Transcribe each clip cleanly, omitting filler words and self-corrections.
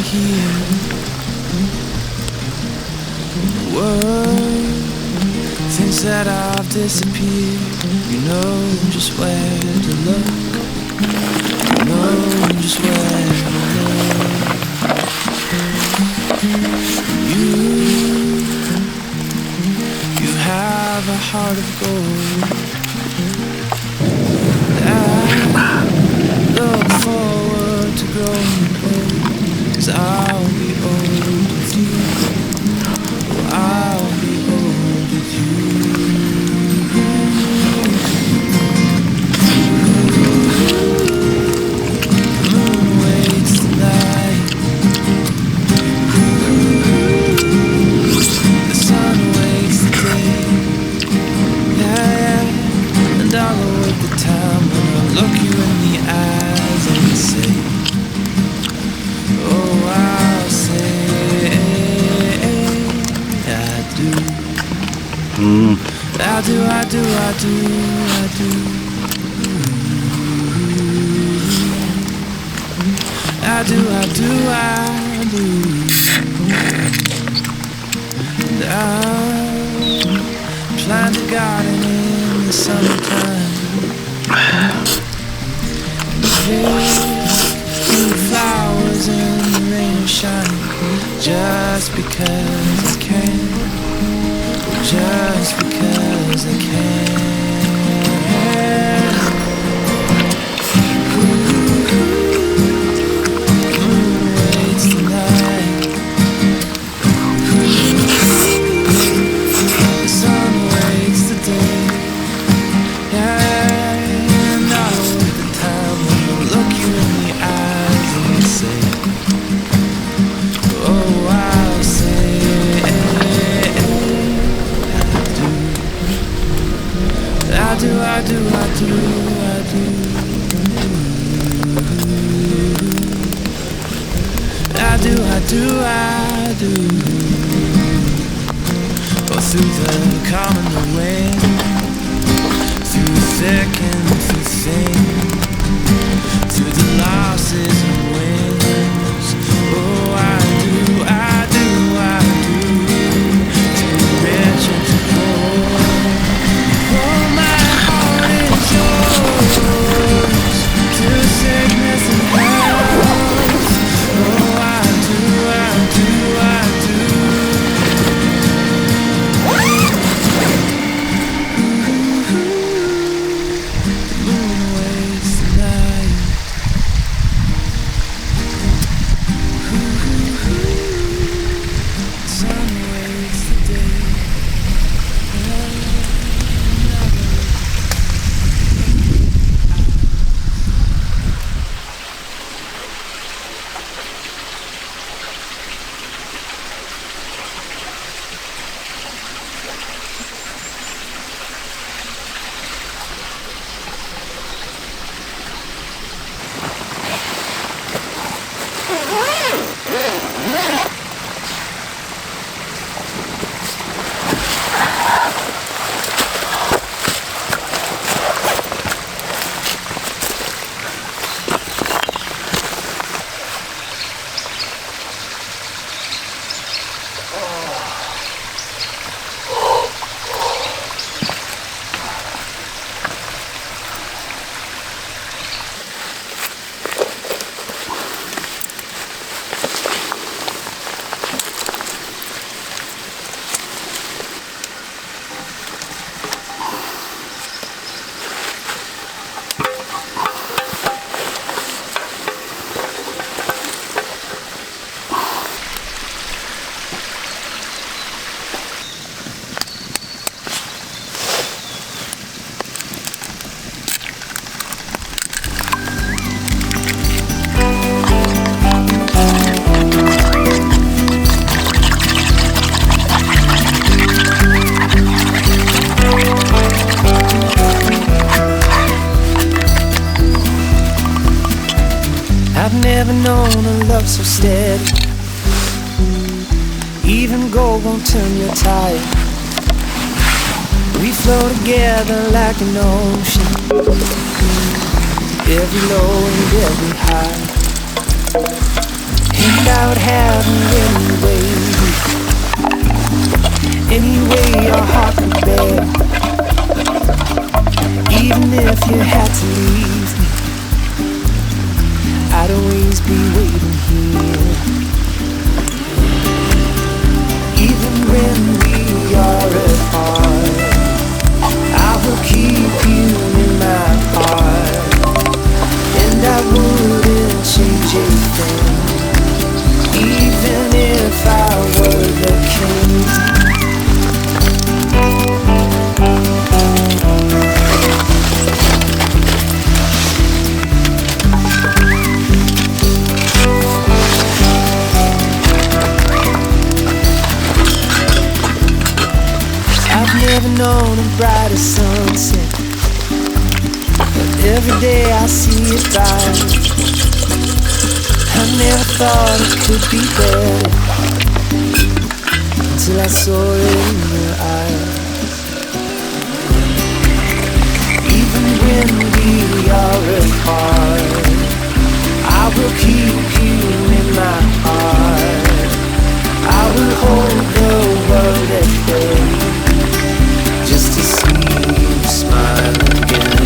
here. The world thinks that I've disappeared. You know just where to look. You know just where to look. You have a heart of gold. I look forward to growing old, 'cause I'll be old with you. Oh, I'll be old with you. The moon waits tonight. The sun waits the day. Yeah, and I'll await the time when I look you in the eyes and say, oh, I'll say I do. I do, I do, I do, I do. I do, I do, I do. And I plant a garden in the summertime. Pick flowers in the rain or shine, just because I can. Just because I can. Moon waits tonight. The sun waits the day. Yeah, and I'll wait the time when I look you in the eyes and say, oh, I'll say I do, I do, I do, I do. I do, I do, I do. Oh, through the calm and the wind, through thick and through thin, through the losses and wins. Oh, I do, I do, I do. Through rich and through poor. Oh, my heart is yours, through sickness and health. Oh, I do, I do, I do. The moon waits the night. The sun waits the day. I've never known a love so steady. Even gold won't turn your tide. We flow together like an ocean, every low and every high. And I would have you any way your heart could bear. Even if you had to leave me, I'd always be waiting here. Even when we are apart, I will keep you in my heart. And I wouldn't change a thing, even if I were the king. Never known a brighter sunset, but every day I see it rise. I never thought it could be better until I saw it in your eyes. Even when we are apart, I will keep you in my heart. I will hold the world at bay just to see you smile again.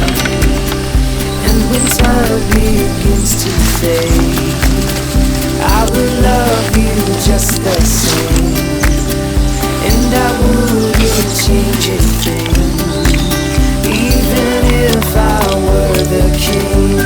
And when time begins to fade, I will love you just the same. And I wouldn't change a thing, even if I were the king.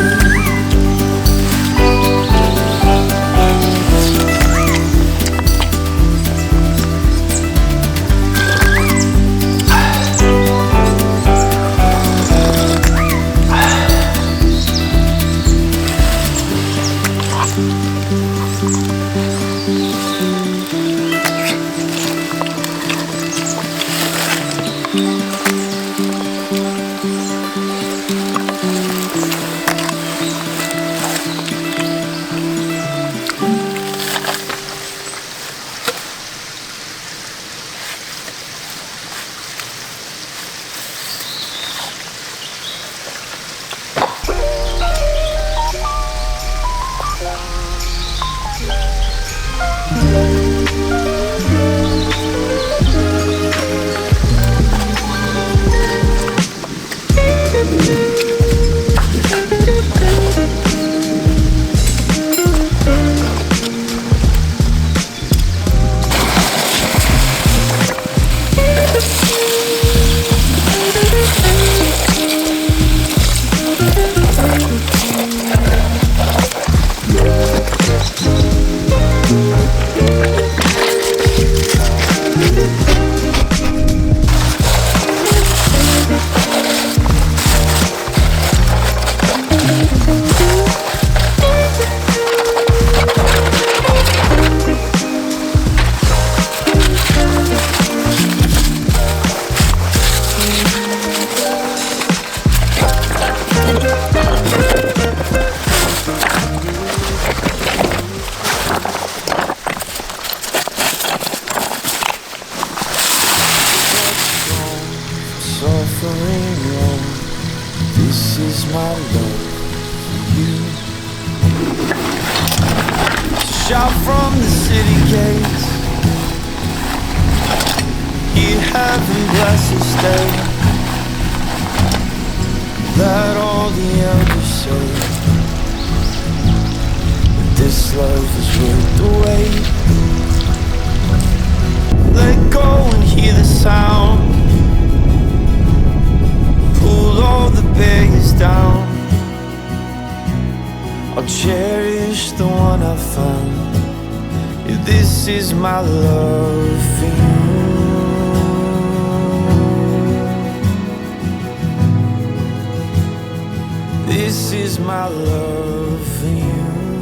This is my love for you. Shout from the city gates, hear heaven bless this day. Let all the elders say that this love is worth the wait. Let go and hear the sound, pull all the barriers down. I'll cherish the one I found. Yeah, this is my love for you. This is my love for you.